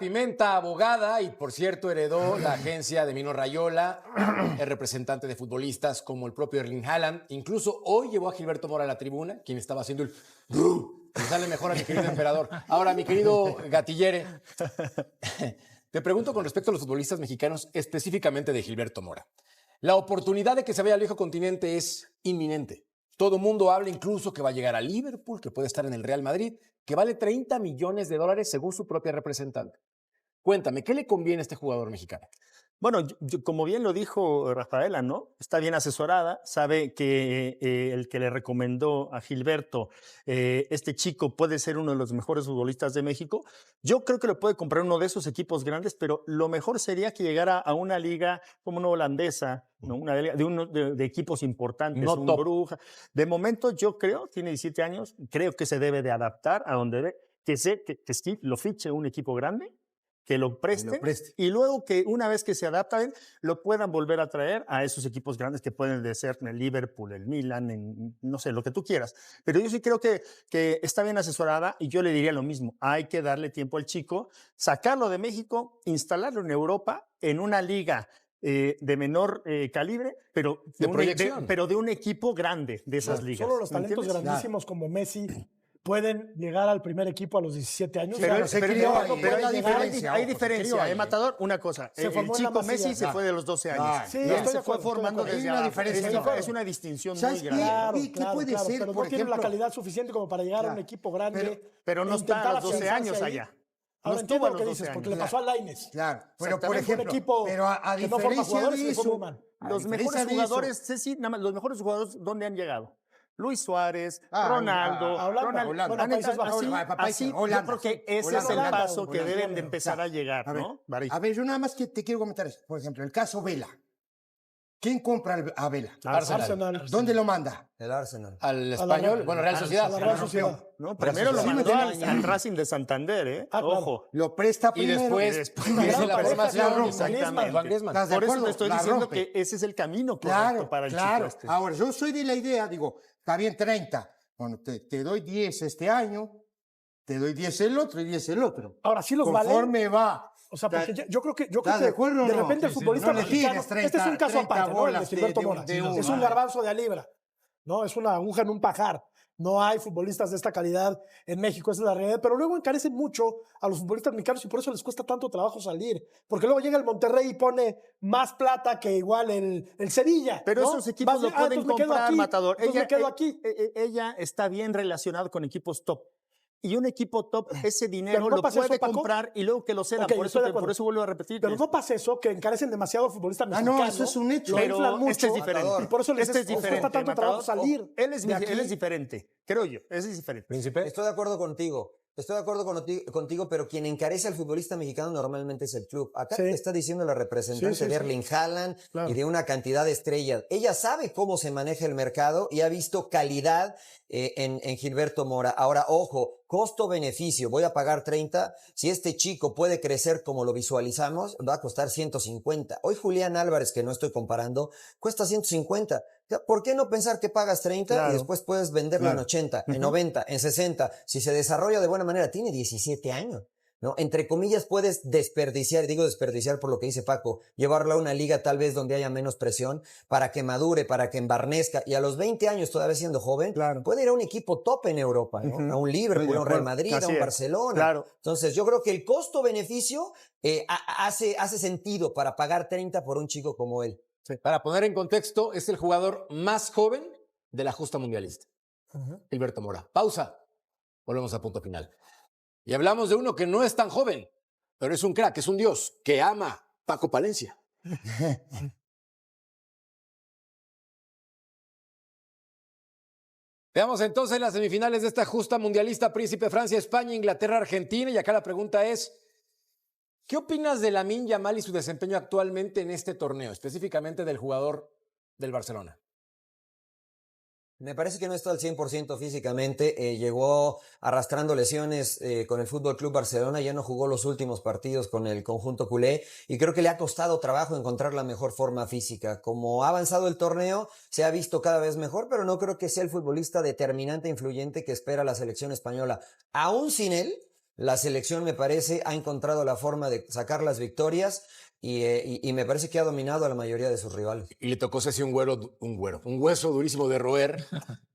Pimenta, abogada, y por cierto heredó la agencia de Mino Raiola, es representante de futbolistas como el propio Erling Haaland. Incluso hoy llevó a Gilberto Mora a la tribuna, quien estaba haciendo el... Le sale mejor a mi querido emperador. Ahora, mi querido Gatillere, te pregunto con respecto a los futbolistas mexicanos, específicamente de Gilberto Mora. La oportunidad de que se vaya al viejo continente es inminente. Todo mundo habla incluso que va a llegar a Liverpool, que puede estar en el Real Madrid, que vale 30 millones de dólares según su propia representante. Cuéntame, ¿qué le conviene a este jugador mexicano? Bueno, como bien lo dijo Rafaela, ¿no? Está bien asesorada, sabe que el que le recomendó a Gilberto, este chico puede ser uno de los mejores futbolistas de México. Yo creo que lo puede comprar uno de esos equipos grandes, pero lo mejor sería que llegara a una liga como una holandesa, ¿no? Una liga de equipos importantes, No un top. Bruja. De momento, yo creo, tiene 17 años, creo que se debe de adaptar a donde ve, que Steve lo fiche un equipo grande, que lo preste, y luego que una vez que se adapten, lo puedan volver a traer a esos equipos grandes que pueden ser el Liverpool, el Milan, no sé, lo que tú quieras. Pero yo sí creo que está bien asesorada y yo le diría lo mismo. Hay que darle tiempo al chico, sacarlo de México, instalarlo en Europa, en una liga de menor calibre, pero de un equipo grande de esas ligas. Solo los talentos grandísimos como Messi pueden llegar al primer equipo a los 17 años. Pero hay diferencia, Matador, una cosa. El chico Messi se fue de los 12 años. Sí, se fue formando desde una diferencia. Es una distinción muy grande. ¿Qué puede ser, pero por no tiene ejemplo? la calidad suficiente como para llegar a un equipo grande. Pero no está a los 12 años allá. Ahora entiendo lo que dices, porque le pasó a Lainez. Claro, pero por ejemplo, un equipo pero a que no forma diferencia jugadores, de le fue muy eso, mal. Los mejores jugadores, Ceci, nada más, los mejores jugadores, ¿dónde han llegado? Luis Suárez, Ronaldo, así, yo creo que ese es el paso que deben de empezar a llegar, ¿no? A ver, yo nada más que te quiero comentar eso. Por ejemplo, el caso Vela. ¿Quién compra a Vela? Arsenal. ¿Dónde lo manda? El Arsenal. Al Español, bueno, Real Sociedad. A la Real Sociedad. No, primero lo mandó al Racing de Santander, ¿eh? Ojo. Lo presta Y primero. después hizo la formación. Exactamente. Juan Griezmann. ¿Estás de Por eso acuerdo? te estoy La diciendo rompe. que ese es el camino correcto para el chico este. Ahora, yo soy de la idea, digo, está bien 30. Bueno, te doy 10 este año, te doy 10 el otro y 10 el otro. Ahora sí los vale. Conforme va. O sea, porque yo creo que ¿Estás de acuerdo o no? repente el futbolista no le mexicano, tienes 30, este es un caso 30 aparte, ¿no? El de bolas Gilberto de Mora. uno, Es un garbanzo de a libra, ¿no? Es una aguja en un pajar. No hay futbolistas de esta calidad en México, esa es la realidad. Pero luego encarecen mucho a los futbolistas mexicanos y por eso les cuesta tanto trabajo salir. Porque luego llega el Monterrey y pone más plata que igual el Sevilla. Pero ¿no? esos equipos lo pueden comprar, Matador. Me quedo aquí. Ella está bien relacionada con equipos top. Y un equipo top, ese dinero no lo pasa puede eso, Paco. comprar y luego que lo ceda. Ok, por eso vuelvo a repetir. Pero no pasa eso, que encarecen demasiado al futbolista mexicano. no, eso es un hecho. Lo inflan mucho. Este es diferente. Y por eso les cuesta tanto trabajo salir. Él es diferente, creo yo. Él es diferente. Príncipe. Estoy de acuerdo contigo. Estoy de acuerdo contigo, pero quien encarece al futbolista mexicano normalmente es el club. Acá te está diciendo la representante de Erling Haaland y de una cantidad de estrellas. Ella sabe cómo se maneja el mercado y ha visto calidad en Gilberto Mora. Ahora, ojo, costo-beneficio. Voy a pagar 30. Si este chico puede crecer como lo visualizamos, va a costar 150. Hoy Julián Álvarez, que no estoy comparando, cuesta 150. ¿Por qué no pensar que pagas 30 y después puedes venderlo en 80, en 90, en 60? Si se desarrolla de buena manera, tiene 17 años, ¿no? Entre comillas puedes desperdiciar, digo desperdiciar por lo que dice Paco, llevarlo a una liga tal vez donde haya menos presión para que madure, para que embarnezca y a los 20 años todavía siendo joven, puede ir a un equipo top en Europa, ¿no? A un Liverpool, a un Real Madrid, a un Barcelona. Entonces yo creo que el costo-beneficio hace sentido para pagar 30 por un chico como él. Sí. Para poner en contexto, es el jugador más joven de la justa mundialista. Gilberto Mora. Pausa. Volvemos a punto final. Y hablamos de uno que no es tan joven, pero es un crack, es un dios, que ama Paco Palencia. Veamos entonces las semifinales de esta justa mundialista, Príncipe, Francia, España, Inglaterra, Argentina. Y acá la pregunta es, ¿qué opinas de Lamine Yamal y su desempeño actualmente en este torneo, específicamente del jugador del Barcelona? Me parece que no está al 100% físicamente. Llegó arrastrando lesiones con el Fútbol Club Barcelona. Ya no jugó los últimos partidos con el conjunto culé. Y creo que le ha costado trabajo encontrar la mejor forma física. Como ha avanzado el torneo, se ha visto cada vez mejor, pero no creo que sea el futbolista determinante e influyente que espera la selección española. Aún sin él, La selección, me parece, ha encontrado la forma de sacar las victorias y me parece que ha dominado a la mayoría de sus rivales. Y le tocó ese un hueso durísimo de roer,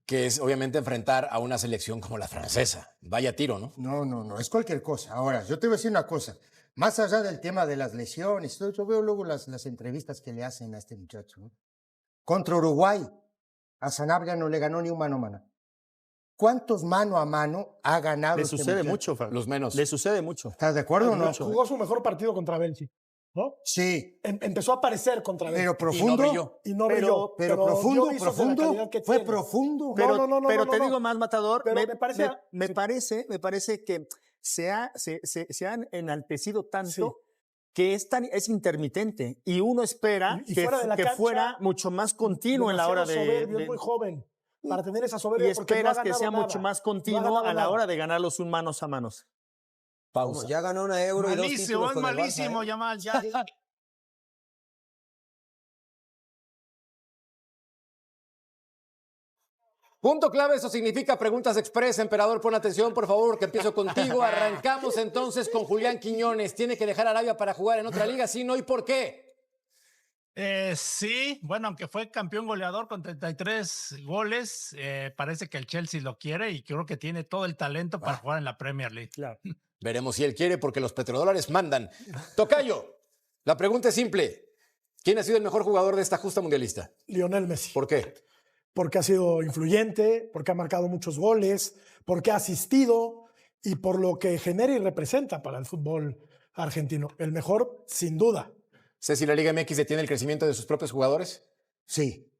que es obviamente enfrentar a una selección como la francesa. Vaya tiro, ¿no? No, es cualquier cosa. Ahora, yo te voy a decir una cosa. Más allá del tema de las lesiones, yo veo luego las entrevistas que le hacen a este muchacho, ¿no? Contra Uruguay, a Sanabria no le ganó ni un mano a mano. ¿Cuántos mano a mano ha ganado? Le sucede mucho, Fabio. Los menos. Le sucede mucho. ¿Estás de acuerdo o no? Jugó su mejor partido contra Bélgica, ¿no? Sí. Empezó a aparecer contra Bélgica. Pero profundo. Y no brilló. Pero profundo. Fue profundo. Pero te digo más, Matador, me parece que se han enaltecido tanto que es intermitente y uno espera que fuera mucho más continuo en la hora es muy joven para tener esa soberbia. Y esperas que sea mucho más continuo a la hora de ganar los manos a manos. Pausa. Ya ganó una Euro y 2 títulos con el Barça, malísimo, Yamal, ya. Punto clave, eso significa preguntas express. Emperador, pon atención, por favor, que empiezo contigo. Arrancamos entonces con Julián Quiñones. ¿Tiene que dejar Arabia para jugar en otra liga? Sí, no, ¿y por qué? Sí, bueno, aunque fue campeón goleador con 33 goles, parece que el Chelsea lo quiere y creo que tiene todo el talento para jugar en la Premier League. Claro. Veremos si él quiere, porque los petrodólares mandan. Tocayo, la pregunta es simple. ¿Quién ha sido el mejor jugador de esta justa mundialista? Lionel Messi. ¿Por qué? Porque ha sido influyente, porque ha marcado muchos goles, porque ha asistido y por lo que genera y representa para el fútbol argentino. El mejor, sin duda. ¿Sé si la Liga MX detiene el crecimiento de sus propios jugadores? Sí.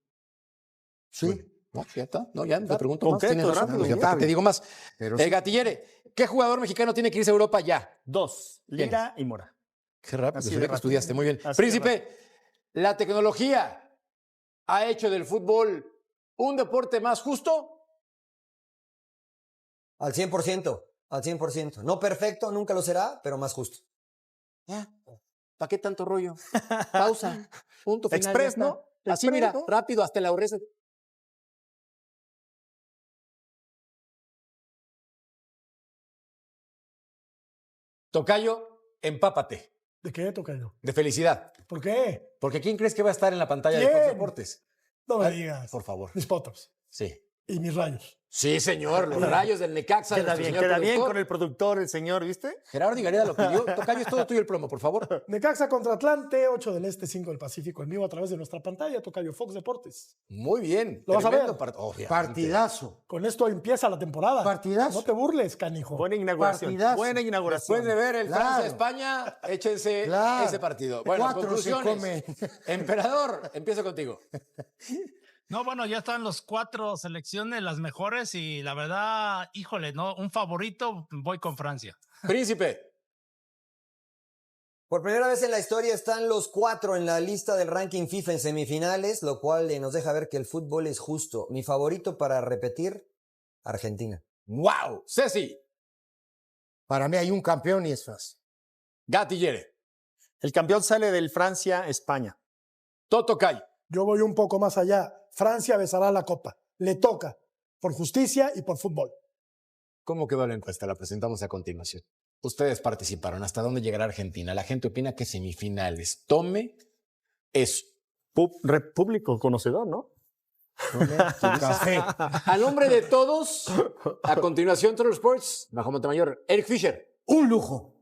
No, ya está. No, ya te pregunto concreto, más. Tienes razón, rápido, porque aparte te digo más. Pero sí. Gatillere, ¿qué jugador mexicano tiene que irse a Europa ya? 2, Lira y Mora. Qué rápido, Así se de ve que rápido. estudiaste muy bien. Así de Príncipe, la tecnología ha hecho del fútbol un deporte más justo. Al 100%, al 100%. No perfecto, nunca lo será, pero más justo. Ya, ¿para qué tanto rollo? Pausa, punto final. Express, ya está. ¿no? Así, Express, mira, ¿no? rápido, hasta la aurreza. Tocayo, empápate. ¿De qué, Tocayo? De felicidad. ¿Por qué? Porque ¿quién crees que va a estar en la pantalla de ¿Quién? Fox Deportes? No me Ay, digas. por favor. Mis Potters Sí. y mis Rayos. Sí, señor. Los rayos del Necaxa. Queda nuestro bien, señor queda bien productor. con el productor, el señor, ¿viste? Gerardo Digareda lo pidió. Tocayo, es todo tuyo el promo, por favor. Necaxa contra Atlante, 8 del Este, 5 del Pacífico, en vivo a través de nuestra pantalla, Tocayo Fox Deportes. Muy bien. ¿Lo vas a Tremendo ver? obviamente. Partidazo. Con esto empieza la temporada. Partidazo. No te burles, canijo. Buena inauguración. Partidazo. Buena inauguración. Después de ver el Claro. Francia-España, échense Claro. ese partido. Bueno, 4 se conclusiones. come. Emperador, empiezo contigo. No, bueno, ya están los 4 selecciones, las mejores, y la verdad, híjole, no, un favorito, voy con Francia. Príncipe. Por primera vez en la historia están los 4 en la lista del ranking FIFA en semifinales, lo cual nos deja ver que el fútbol es justo. Mi favorito para repetir, Argentina. ¡Wow! Ceci. Para mí hay un campeón y es fácil. Gatillere. El campeón sale del Francia-España. Totocayo. Yo voy un poco más allá. Francia besará la copa. Le toca. Por justicia y por fútbol. ¿Cómo quedó la encuesta? La presentamos a continuación. Ustedes participaron. ¿Hasta dónde llegará Argentina? La gente opina que semifinales. Tome eso. Público conocedor, ¿no? Café. A nombre de todos, a continuación, Total Sports, bajo Montemayor, Eric Fisher. Un lujo.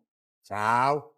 Chao.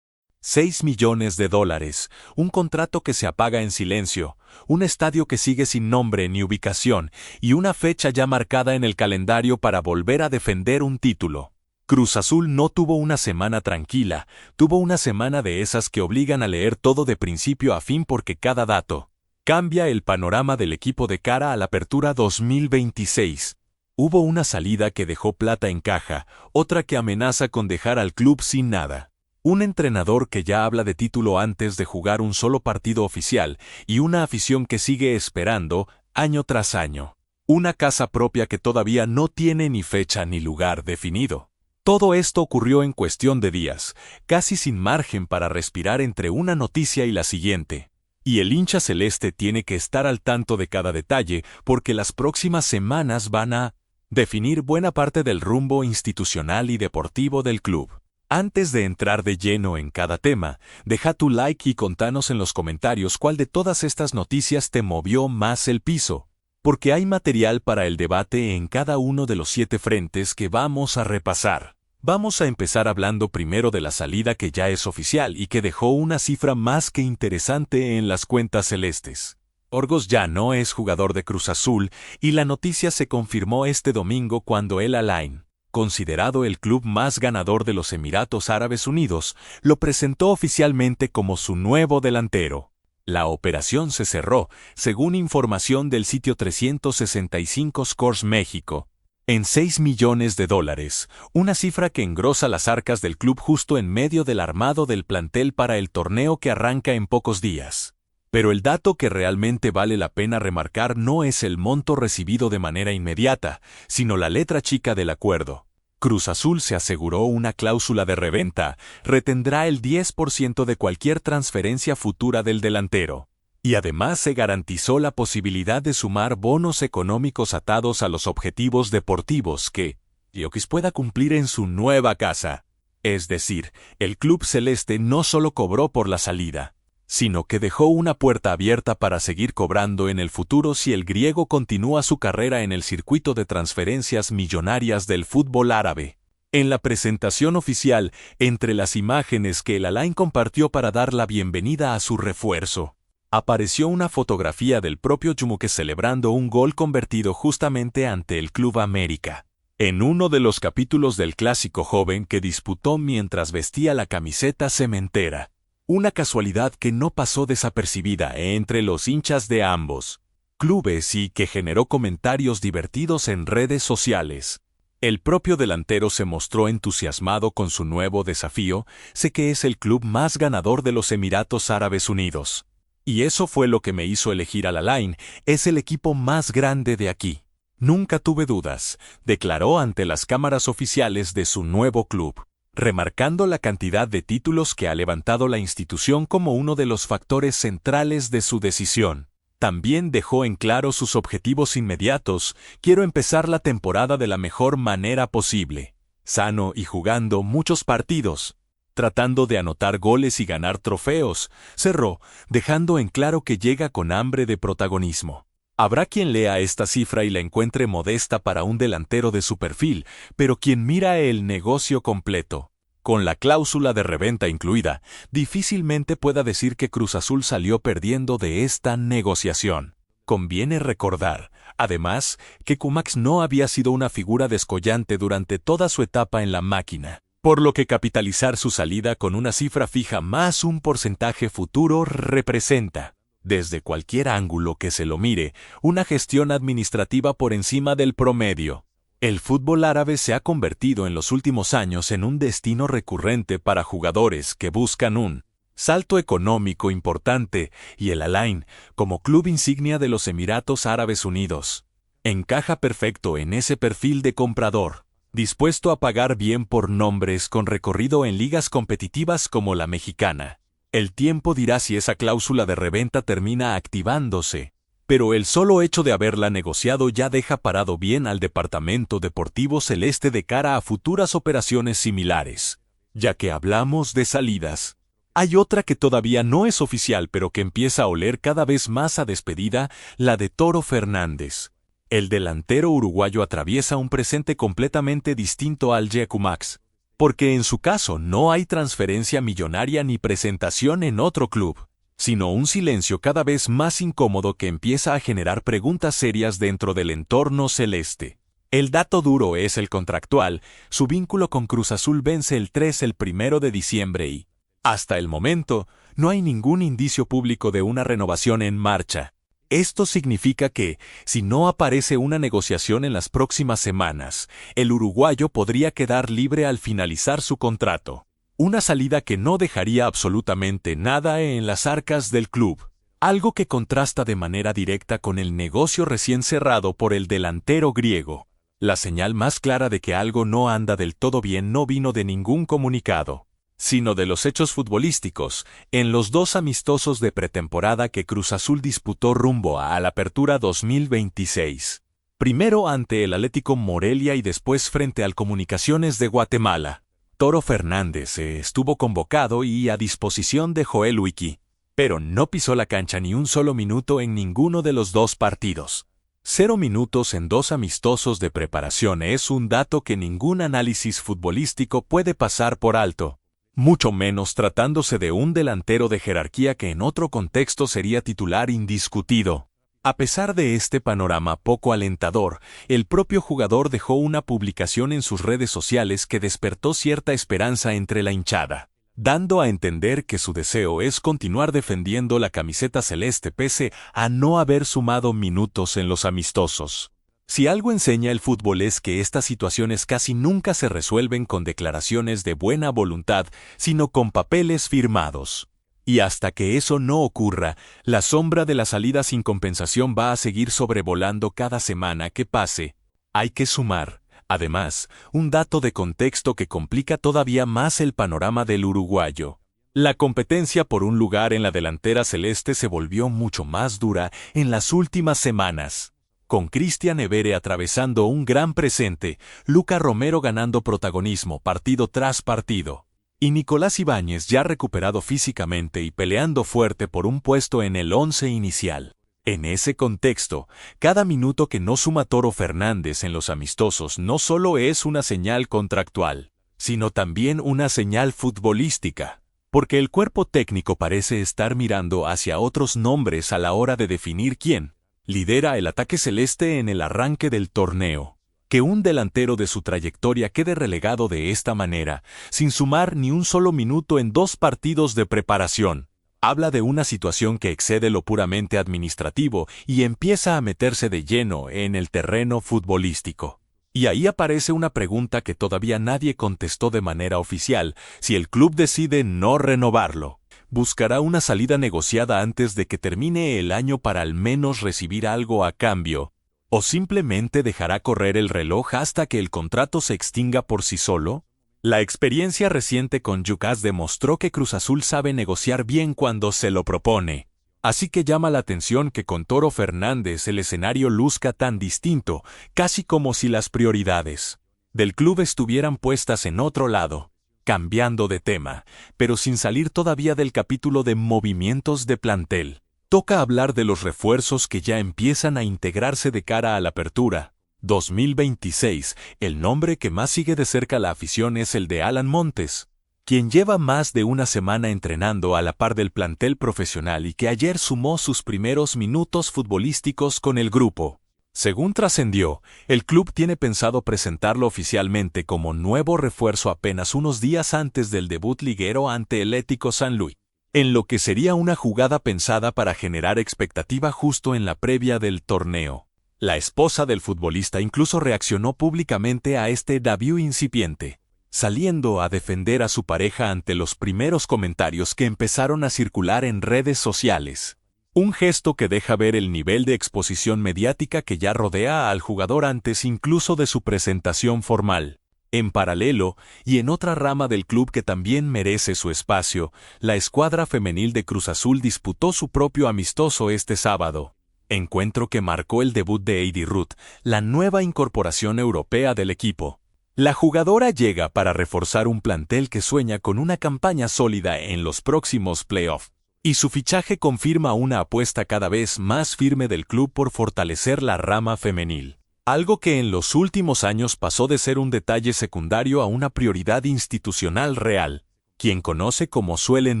$6 millones, un contrato que se apaga en silencio, un estadio que sigue sin nombre ni ubicación y una fecha ya marcada en el calendario para volver a defender un título. Cruz Azul no tuvo una semana tranquila, tuvo una semana de esas que obligan a leer todo de principio a fin porque cada dato cambia el panorama del equipo de cara a la apertura 2026. Hubo una salida que dejó plata en caja, otra que amenaza con dejar al club sin nada. Un entrenador que ya habla de título antes de jugar un solo partido oficial y una afición que sigue esperando año tras año. Una casa propia que todavía no tiene ni fecha ni lugar definido. Todo esto ocurrió en cuestión de días, casi sin margen para respirar entre una noticia y la siguiente. Y el hincha celeste tiene que estar al tanto de cada detalle porque las próximas semanas van a definir buena parte del rumbo institucional y deportivo del club. Antes de entrar de lleno en cada tema, deja tu like y contanos en los comentarios cuál de todas estas noticias te movió más el piso, porque hay material para el debate en cada uno de los 7 frentes que vamos a repasar. Vamos a empezar hablando primero de la salida que ya es oficial y que dejó una cifra más que interesante en las cuentas celestes. Orgos ya no es jugador de Cruz Azul y la noticia se confirmó este domingo cuando el Al-Ain, considerado el club más ganador de los Emiratos Árabes Unidos, lo presentó oficialmente como su nuevo delantero. La operación se cerró, según información del sitio 365 Scores México, en $6 millones, una cifra que engrosa las arcas del club justo en medio del armado del plantel para el torneo que arranca en pocos días. Pero el dato que realmente vale la pena remarcar no es el monto recibido de manera inmediata, sino la letra chica del acuerdo. Cruz Azul se aseguró una cláusula de reventa, retendrá el 10% de cualquier transferencia futura del delantero. Y además se garantizó la posibilidad de sumar bonos económicos atados a los objetivos deportivos que Diokis pueda cumplir en su nueva casa. Es decir, el club celeste no solo cobró por la salida, sino que dejó una puerta abierta para seguir cobrando en el futuro si el griego continúa su carrera en el circuito de transferencias millonarias del fútbol árabe. En la presentación oficial, entre las imágenes que el Al-Ain compartió para dar la bienvenida a su refuerzo, apareció una fotografía del propio Yumuque celebrando un gol convertido justamente ante el Club América, en uno de los capítulos del clásico joven que disputó mientras vestía la camiseta cementera. Una casualidad que no pasó desapercibida entre los hinchas de ambos clubes y que generó comentarios divertidos en redes sociales. El propio delantero se mostró entusiasmado con su nuevo desafío, sé que es el club más ganador de los Emiratos Árabes Unidos. Y eso fue lo que me hizo elegir al Al-Ain, es el equipo más grande de aquí. Nunca tuve dudas, declaró ante las cámaras oficiales de su nuevo club, remarcando la cantidad de títulos que ha levantado la institución como uno de los factores centrales de su decisión. También dejó en claro sus objetivos inmediatos: quiero empezar la temporada de la mejor manera posible, sano y jugando muchos partidos, tratando de anotar goles y ganar trofeos, cerró, dejando en claro que llega con hambre de protagonismo. Habrá quien lea esta cifra y la encuentre modesta para un delantero de su perfil, pero quien mira el negocio completo, con la cláusula de reventa incluida, difícilmente pueda decir que Cruz Azul salió perdiendo de esta negociación. Conviene recordar, además, que Kumax no había sido una figura descollante durante toda su etapa en la máquina, por lo que capitalizar su salida con una cifra fija más un porcentaje futuro representa, desde cualquier ángulo que se lo mire, una gestión administrativa por encima del promedio. El fútbol árabe se ha convertido en los últimos años en un destino recurrente para jugadores que buscan un salto económico importante, y el Al-Ain, como club insignia de los Emiratos Árabes Unidos, encaja perfecto en ese perfil de comprador, dispuesto a pagar bien por nombres con recorrido en ligas competitivas como la mexicana. El tiempo dirá si esa cláusula de reventa termina activándose, pero el solo hecho de haberla negociado ya deja parado bien al departamento deportivo celeste de cara a futuras operaciones similares. Ya que hablamos de salidas, hay otra que todavía no es oficial pero que empieza a oler cada vez más a despedida, la de Toro Fernández. El delantero uruguayo atraviesa un presente completamente distinto al de Kumax, porque en su caso no hay transferencia millonaria ni presentación en otro club, sino un silencio cada vez más incómodo que empieza a generar preguntas serias dentro del entorno celeste. El dato duro es el contractual: su vínculo con Cruz Azul vence el 1 de diciembre y, hasta el momento, no hay ningún indicio público de una renovación en marcha. Esto significa que, si no aparece una negociación en las próximas semanas, el uruguayo podría quedar libre al finalizar su contrato. Una salida que no dejaría absolutamente nada en las arcas del club, algo que contrasta de manera directa con el negocio recién cerrado por el delantero griego. La señal más clara de que algo no anda del todo bien no vino de ningún comunicado, sino de los hechos futbolísticos, en los 2 amistosos de pretemporada que Cruz Azul disputó rumbo a la Apertura 2026. Primero ante el Atlético Morelia y después frente al Comunicaciones de Guatemala. Toro Fernández estuvo convocado y a disposición de Joel Wiki, pero no pisó la cancha ni un solo minuto en ninguno de los 2 partidos. 0 minutos en 2 amistosos de preparación es un dato que ningún análisis futbolístico puede pasar por alto, mucho menos tratándose de un delantero de jerarquía que en otro contexto sería titular indiscutido. A pesar de este panorama poco alentador, el propio jugador dejó una publicación en sus redes sociales que despertó cierta esperanza entre la hinchada, dando a entender que su deseo es continuar defendiendo la camiseta celeste pese a no haber sumado minutos en los amistosos. Si algo enseña el fútbol es que estas situaciones casi nunca se resuelven con declaraciones de buena voluntad, sino con papeles firmados. Y hasta que eso no ocurra, la sombra de la salida sin compensación va a seguir sobrevolando cada semana que pase. Hay que sumar, además, un dato de contexto que complica todavía más el panorama del uruguayo. La competencia por un lugar en la delantera celeste se volvió mucho más dura en las últimas semanas. Con Cristian Evere atravesando un gran presente, Luca Romero ganando protagonismo partido tras partido, y Nicolás Ibáñez ya recuperado físicamente y peleando fuerte por un puesto en el 11 inicial. En ese contexto, cada minuto que no suma Toro Fernández en los amistosos no solo es una señal contractual, sino también una señal futbolística, porque el cuerpo técnico parece estar mirando hacia otros nombres a la hora de definir quién lidera el ataque celeste en el arranque del torneo. Que un delantero de su trayectoria quede relegado de esta manera, sin sumar ni un solo minuto en 2 partidos de preparación, habla de una situación que excede lo puramente administrativo y empieza a meterse de lleno en el terreno futbolístico. Y ahí aparece una pregunta que todavía nadie contestó de manera oficial: si el club decide no renovarlo, ¿buscará una salida negociada antes de que termine el año para al menos recibir algo a cambio? ¿O simplemente dejará correr el reloj hasta que el contrato se extinga por sí solo? La experiencia reciente con Yucás demostró que Cruz Azul sabe negociar bien cuando se lo propone. Así que llama la atención que con Toro Fernández el escenario luzca tan distinto, casi como si las prioridades del club estuvieran puestas en otro lado. Cambiando de tema, pero sin salir todavía del capítulo de movimientos de plantel, toca hablar de los refuerzos que ya empiezan a integrarse de cara a la Apertura 2026. El nombre que más sigue de cerca la afición es el de Alan Montes, quien lleva más de una semana entrenando a la par del plantel profesional y que ayer sumó sus primeros minutos futbolísticos con el grupo. Según trascendió, el club tiene pensado presentarlo oficialmente como nuevo refuerzo apenas unos días antes del debut liguero ante el Atlético San Luis, en lo que sería una jugada pensada para generar expectativa justo en la previa del torneo. La esposa del futbolista incluso reaccionó públicamente a este debut incipiente, saliendo a defender a su pareja ante los primeros comentarios que empezaron a circular en redes sociales. Un gesto que deja ver el nivel de exposición mediática que ya rodea al jugador antes incluso de su presentación formal. En paralelo, y en otra rama del club que también merece su espacio, la escuadra femenil de Cruz Azul disputó su propio amistoso este sábado. Encuentro que marcó el debut de Heidi Ruth, la nueva incorporación europea del equipo. La jugadora llega para reforzar un plantel que sueña con una campaña sólida en los próximos playoffs. Y su fichaje confirma una apuesta cada vez más firme del club por fortalecer la rama femenil. Algo que en los últimos años pasó de ser un detalle secundario a una prioridad institucional real. Quien conoce cómo suelen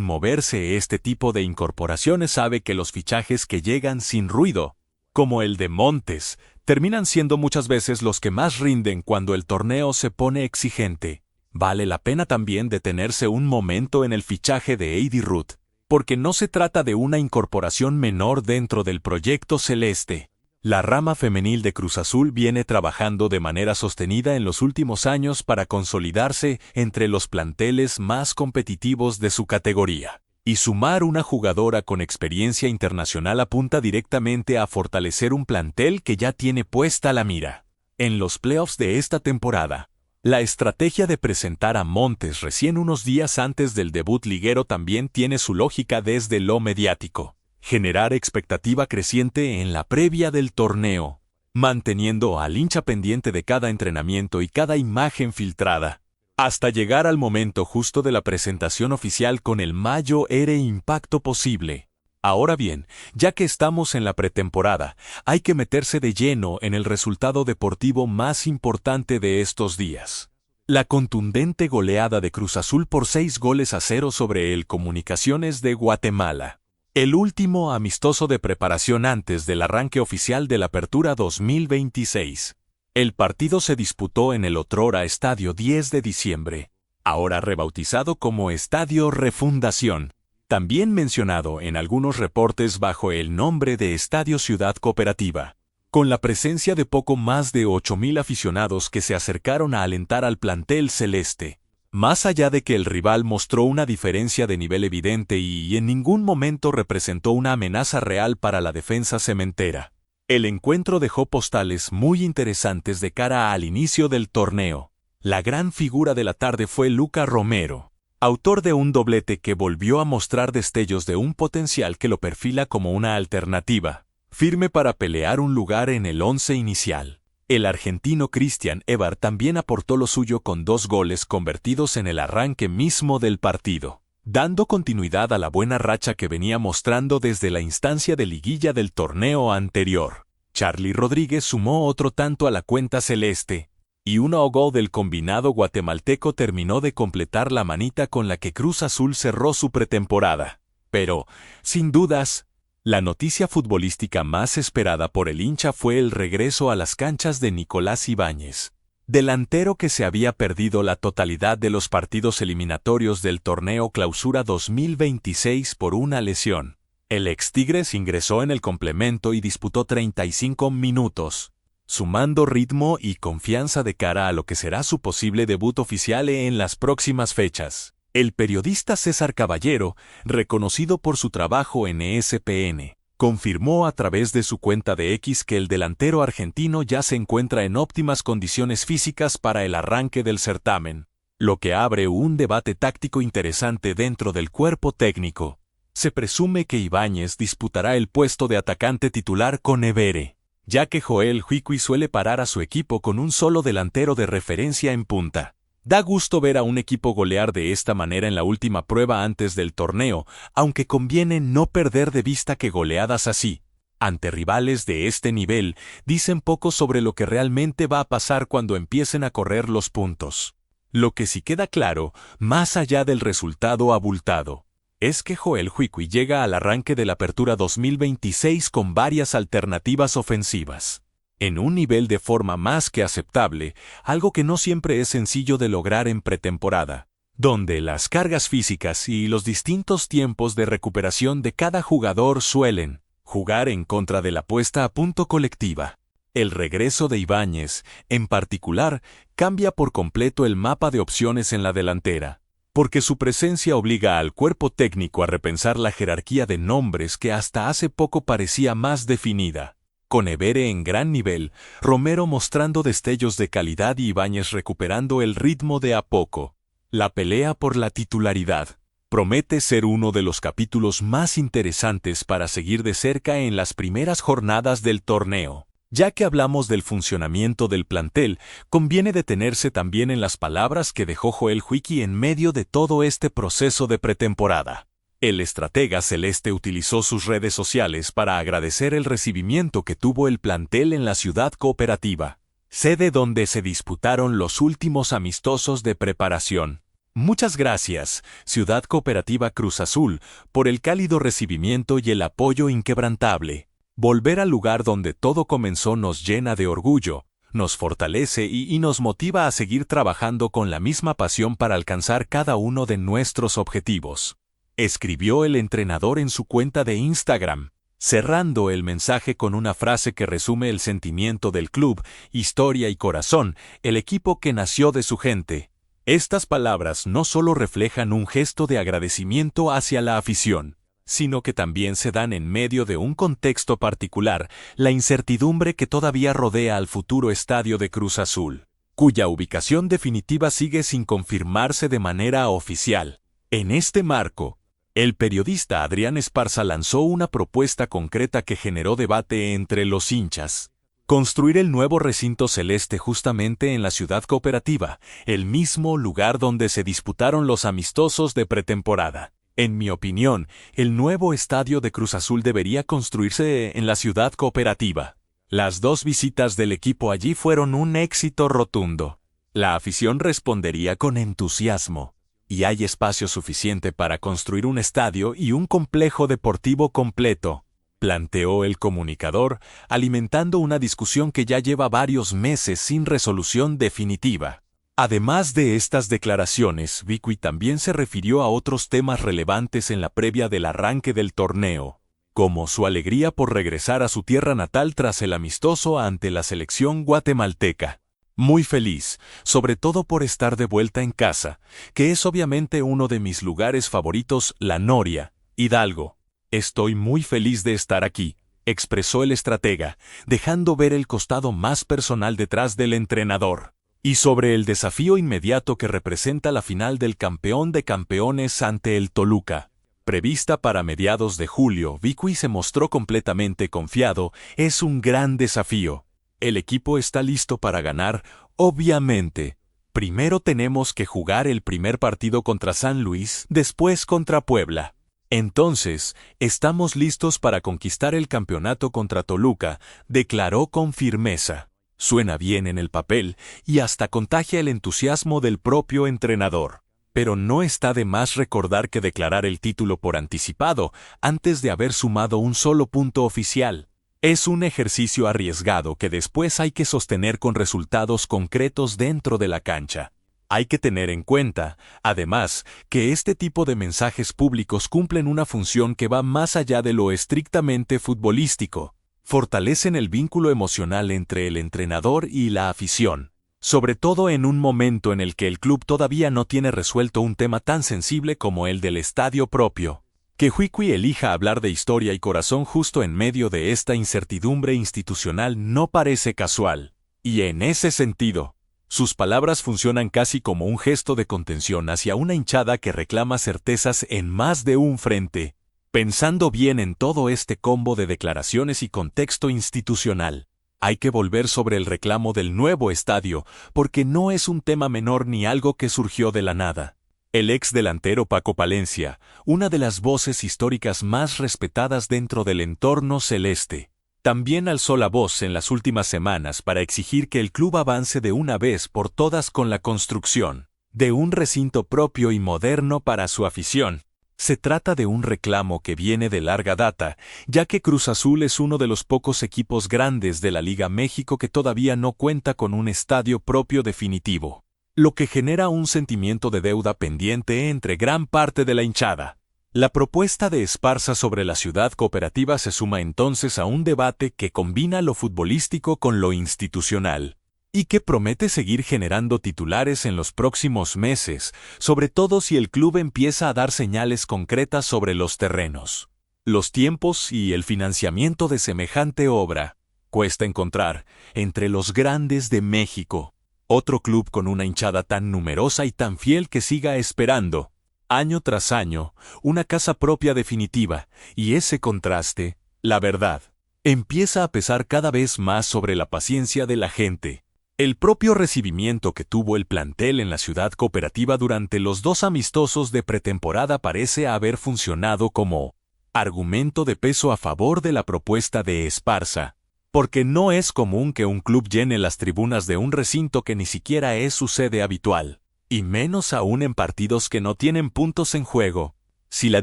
moverse este tipo de incorporaciones sabe que los fichajes que llegan sin ruido, como el de Montes, terminan siendo muchas veces los que más rinden cuando el torneo se pone exigente. Vale la pena también detenerse un momento en el fichaje de Heidi Ruth, porque no se trata de una incorporación menor dentro del proyecto celeste. La rama femenil de Cruz Azul viene trabajando de manera sostenida en los últimos años para consolidarse entre los planteles más competitivos de su categoría. Y sumar una jugadora con experiencia internacional apunta directamente a fortalecer un plantel que ya tiene puesta la mira en los playoffs de esta temporada. La estrategia de presentar a Montes recién unos días antes del debut liguero también tiene su lógica desde lo mediático. Generar expectativa creciente en la previa del torneo, manteniendo al hincha pendiente de cada entrenamiento y cada imagen filtrada, hasta llegar al momento justo de la presentación oficial con el mayor impacto posible. Ahora bien, ya que estamos en la pretemporada, hay que meterse de lleno en el resultado deportivo más importante de estos días. La contundente goleada de Cruz Azul por 6-0 sobre el Comunicaciones de Guatemala. El último amistoso de preparación antes del arranque oficial de la Apertura 2026. El partido se disputó en el otrora Estadio 10 de diciembre, ahora rebautizado como Estadio Refundación, también mencionado en algunos reportes bajo el nombre de Estadio Ciudad Cooperativa, con la presencia de poco más de 8,000 aficionados que se acercaron a alentar al plantel celeste. Más allá de que el rival mostró una diferencia de nivel evidente y en ningún momento representó una amenaza real para la defensa cementera, el encuentro dejó postales muy interesantes de cara al inicio del torneo. La gran figura de la tarde fue Luca Romero, autor de un doblete que volvió a mostrar destellos de un potencial que lo perfila como una alternativa, firme para pelear un lugar en el once inicial. El argentino Christian Eber también aportó lo suyo con 2 goles convertidos en el arranque mismo del partido, dando continuidad a la buena racha que venía mostrando desde la instancia de liguilla del torneo anterior. Charly Rodríguez sumó otro tanto a la cuenta celeste, y un gol del combinado guatemalteco terminó de completar la manita con la que Cruz Azul cerró su pretemporada. Pero, sin dudas, la noticia futbolística más esperada por el hincha fue el regreso a las canchas de Nicolás Ibáñez, delantero que se había perdido la totalidad de los partidos eliminatorios del torneo Clausura 2026 por una lesión. El ex Tigres ingresó en el complemento y disputó 35 minutos, sumando ritmo y confianza de cara a lo que será su posible debut oficial en las próximas fechas. El periodista César Caballero, reconocido por su trabajo en ESPN, confirmó a través de su cuenta de X que el delantero argentino ya se encuentra en óptimas condiciones físicas para el arranque del certamen, lo que abre un debate táctico interesante dentro del cuerpo técnico. Se presume que Ibáñez disputará el puesto de atacante titular con Evere, ya que Joel Huicui suele parar a su equipo con un solo delantero de referencia en punta. Da gusto ver a un equipo golear de esta manera en la última prueba antes del torneo, aunque conviene no perder de vista que goleadas así, ante rivales de este nivel, dicen poco sobre lo que realmente va a pasar cuando empiecen a correr los puntos. Lo que sí queda claro, más allá del resultado abultado, es que Joel Huicui llega al arranque de la Apertura 2026 con varias alternativas ofensivas, en un nivel de forma más que aceptable, algo que no siempre es sencillo de lograr en pretemporada, donde las cargas físicas y los distintos tiempos de recuperación de cada jugador suelen jugar en contra de la puesta a punto colectiva. El regreso de Ibáñez, en particular, cambia por completo el mapa de opciones en la delantera, porque su presencia obliga al cuerpo técnico a repensar la jerarquía de nombres que hasta hace poco parecía más definida. Con Evere en gran nivel, Romero mostrando destellos de calidad y Ibáñez recuperando el ritmo de a poco. La pelea por la titularidad promete ser uno de los capítulos más interesantes para seguir de cerca en las primeras jornadas del torneo. Ya que hablamos del funcionamiento del plantel, conviene detenerse también en las palabras que dejó Joel Huicui en medio de todo este proceso de pretemporada. El estratega celeste utilizó sus redes sociales para agradecer el recibimiento que tuvo el plantel en la Ciudad Cooperativa, sede donde se disputaron los últimos amistosos de preparación. Muchas gracias, Ciudad Cooperativa Cruz Azul, por el cálido recibimiento y el apoyo inquebrantable. Volver al lugar donde todo comenzó nos llena de orgullo, nos fortalece y nos motiva a seguir trabajando con la misma pasión para alcanzar cada uno de nuestros objetivos, escribió el entrenador en su cuenta de Instagram, cerrando el mensaje con una frase que resume el sentimiento del club, historia y corazón, el equipo que nació de su gente. Estas palabras no solo reflejan un gesto de agradecimiento hacia la afición, sino que también se dan en medio de un contexto particular, la incertidumbre que todavía rodea al futuro estadio de Cruz Azul. cuya ubicación definitiva sigue sin confirmarse de manera oficial. En este marco, el periodista Adrián Esparza lanzó una propuesta concreta que generó debate entre los hinchas. Construir el nuevo recinto celeste justamente en la Ciudad Cooperativa, el mismo lugar donde se disputaron los amistosos de pretemporada. En mi opinión, el nuevo estadio de Cruz Azul debería construirse en la Ciudad Cooperativa. Las 2 visitas del equipo allí fueron un éxito rotundo. La afición respondería con entusiasmo. Y hay espacio suficiente para construir un estadio y un complejo deportivo completo, planteó el comunicador, alimentando una discusión que ya lleva varios meses sin resolución definitiva. Además de estas declaraciones, Vicui también se refirió a otros temas relevantes en la previa del arranque del torneo, como su alegría por regresar a su tierra natal tras el amistoso ante la selección guatemalteca. Muy feliz, sobre todo por estar de vuelta en casa, que es obviamente uno de mis lugares favoritos, La Noria, Hidalgo. Estoy muy feliz de estar aquí, expresó el estratega, dejando ver el costado más personal detrás del entrenador. Y sobre el desafío inmediato que representa la final del campeón de campeones ante el Toluca, prevista para mediados de julio, Vicui se mostró completamente confiado. Es un gran desafío. El equipo está listo para ganar, obviamente. Primero tenemos que jugar el primer partido contra San Luis, después contra Puebla. Entonces, estamos listos para conquistar el campeonato contra Toluca, declaró con firmeza. Suena bien en el papel y hasta contagia el entusiasmo del propio entrenador. Pero no está de más recordar que declarar el título por anticipado, antes de haber sumado un solo punto oficial, es un ejercicio arriesgado que después hay que sostener con resultados concretos dentro de la cancha. Hay que tener en cuenta, además, que este tipo de mensajes públicos cumplen una función que va más allá de lo estrictamente futbolístico. Fortalecen el vínculo emocional entre el entrenador y la afición, sobre todo en un momento en el que el club todavía no tiene resuelto un tema tan sensible como el del estadio propio. Que Vicui elija hablar de historia y corazón justo en medio de esta incertidumbre institucional no parece casual. Y en ese sentido, sus palabras funcionan casi como un gesto de contención hacia una hinchada que reclama certezas en más de un frente. Pensando bien en todo este combo de declaraciones y contexto institucional, hay que volver sobre el reclamo del nuevo estadio, porque no es un tema menor ni algo que surgió de la nada. El ex delantero Paco Palencia, una de las voces históricas más respetadas dentro del entorno celeste, también alzó la voz en las últimas semanas para exigir que el club avance de una vez por todas con la construcción de un recinto propio y moderno para su afición. Se trata de un reclamo que viene de larga data, ya que Cruz Azul es uno de los pocos equipos grandes de la Liga México que todavía no cuenta con un estadio propio definitivo, lo que genera un sentimiento de deuda pendiente entre gran parte de la hinchada. La propuesta de Esparza sobre la Ciudad Cooperativa se suma entonces a un debate que combina lo futbolístico con lo institucional, y que promete seguir generando titulares en los próximos meses, sobre todo si el club empieza a dar señales concretas sobre los terrenos, los tiempos y el financiamiento de semejante obra. Cuesta encontrar, entre los grandes de México, otro club con una hinchada tan numerosa y tan fiel que siga esperando, año tras año, una casa propia definitiva, y ese contraste, la verdad, empieza a pesar cada vez más sobre la paciencia de la gente. El propio recibimiento que tuvo el plantel en la Ciudad Cooperativa durante los 2 amistosos de pretemporada parece haber funcionado como argumento de peso a favor de la propuesta de Esparza, porque no es común que un club llene las tribunas de un recinto que ni siquiera es su sede habitual, y menos aún en partidos que no tienen puntos en juego. Si la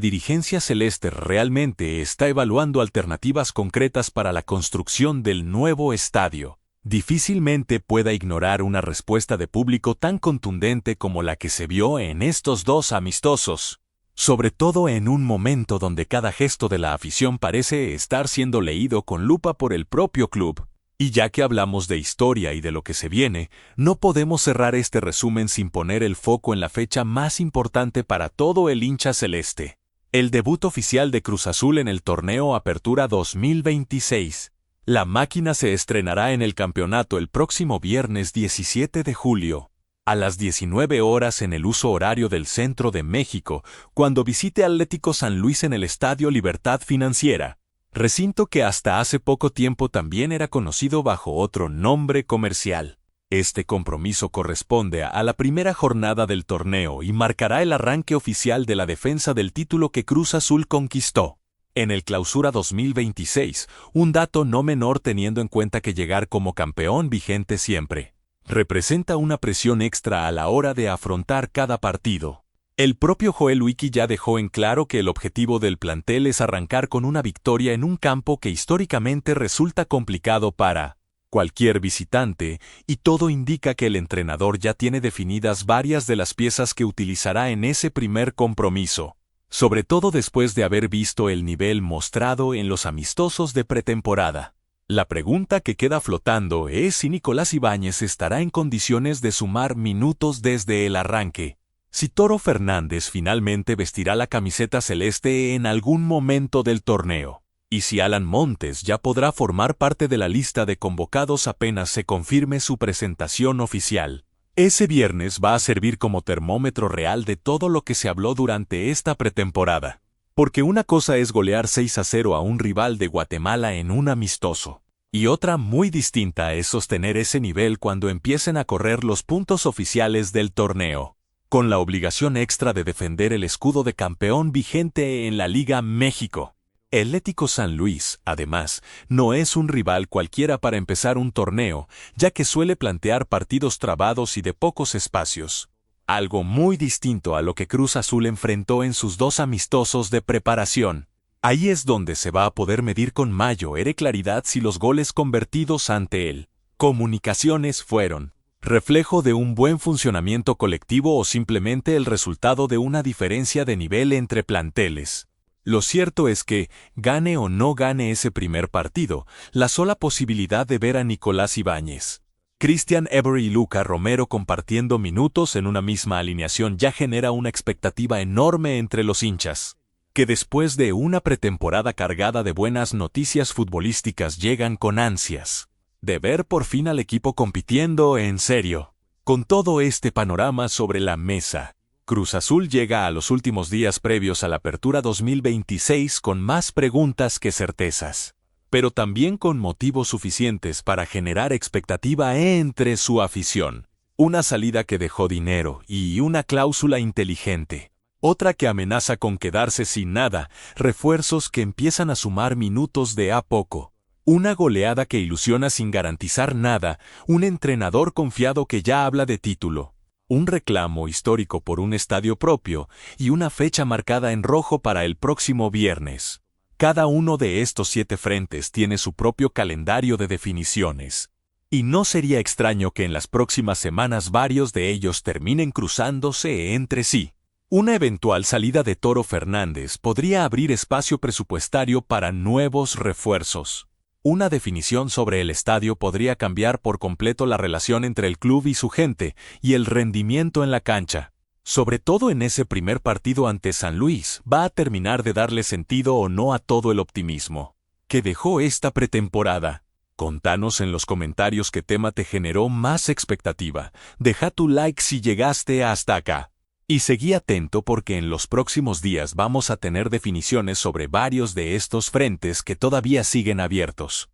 dirigencia celeste realmente está evaluando alternativas concretas para la construcción del nuevo estadio, difícilmente pueda ignorar una respuesta de público tan contundente como la que se vio en estos 2 amistosos, sobre todo en un momento donde cada gesto de la afición parece estar siendo leído con lupa por el propio club. Y ya que hablamos de historia y de lo que se viene, no podemos cerrar este resumen sin poner el foco en la fecha más importante para todo el hincha celeste: el debut oficial de Cruz Azul en el torneo Apertura 2026. La máquina se estrenará en el campeonato el próximo viernes 17 de julio, a las 19 horas en el uso horario del centro de México, cuando visite Atlético San Luis en el Estadio Libertad Financiera, recinto que hasta hace poco tiempo también era conocido bajo otro nombre comercial. Este compromiso corresponde a la primera jornada del torneo y marcará el arranque oficial de la defensa del título que Cruz Azul conquistó en el Clausura 2026, un dato no menor teniendo en cuenta que llegar como campeón vigente siempre representa una presión extra a la hora de afrontar cada partido. El propio Joel Wiki ya dejó en claro que el objetivo del plantel es arrancar con una victoria en un campo que históricamente resulta complicado para cualquier visitante, y todo indica que el entrenador ya tiene definidas varias de las piezas que utilizará en ese primer compromiso, sobre todo después de haber visto el nivel mostrado en los amistosos de pretemporada. La pregunta que queda flotando es si Nicolás Ibáñez estará en condiciones de sumar minutos desde el arranque, si Toro Fernández finalmente vestirá la camiseta celeste en algún momento del torneo, y si Alan Montes ya podrá formar parte de la lista de convocados apenas se confirme su presentación oficial. Ese viernes va a servir como termómetro real de todo lo que se habló durante esta pretemporada. Porque una cosa es golear 6-0 a un rival de Guatemala en un amistoso, y otra muy distinta es sostener ese nivel cuando empiecen a correr los puntos oficiales del torneo, con la obligación extra de defender el escudo de campeón vigente en la Liga México. El Atlético San Luis, además, no es un rival cualquiera para empezar un torneo, ya que suele plantear partidos trabados y de pocos espacios. Algo muy distinto a lo que Cruz Azul enfrentó en sus 2 amistosos de preparación. Ahí es donde se va a poder medir con mayor claridad si los goles convertidos ante él, Comunicaciones fueron reflejo de un buen funcionamiento colectivo o simplemente el resultado de una diferencia de nivel entre planteles. Lo cierto es que, gane o no gane ese primer partido, la sola posibilidad de ver a Nicolás Ibáñez, Christian Ebery y Luca Romero compartiendo minutos en una misma alineación ya genera una expectativa enorme entre los hinchas, que después de una pretemporada cargada de buenas noticias futbolísticas llegan con ansias de ver por fin al equipo compitiendo en serio. Con todo este panorama sobre la mesa, Cruz Azul llega a los últimos días previos a la Apertura 2026 con más preguntas que certezas, pero también con motivos suficientes para generar expectativa entre su afición. Una salida que dejó dinero y una cláusula inteligente. Otra que amenaza con quedarse sin nada, refuerzos que empiezan a sumar minutos de a poco. Una goleada que ilusiona sin garantizar nada, un entrenador confiado que ya habla de título. Un reclamo histórico por un estadio propio y una fecha marcada en rojo para el próximo viernes. Cada uno de estos 7 frentes tiene su propio calendario de definiciones. Y no sería extraño que en las próximas semanas varios de ellos terminen cruzándose entre sí. Una eventual salida de Toro Fernández podría abrir espacio presupuestario para nuevos refuerzos. Una definición sobre el estadio podría cambiar por completo la relación entre el club y su gente y el rendimiento en la cancha. Sobre todo en ese primer partido ante San Luis, va a terminar de darle sentido o no a todo el optimismo que dejó esta pretemporada. Contanos en los comentarios qué tema te generó más expectativa. Deja tu like si llegaste hasta acá. Y seguí atento porque en los próximos días vamos a tener definiciones sobre varios de estos frentes que todavía siguen abiertos.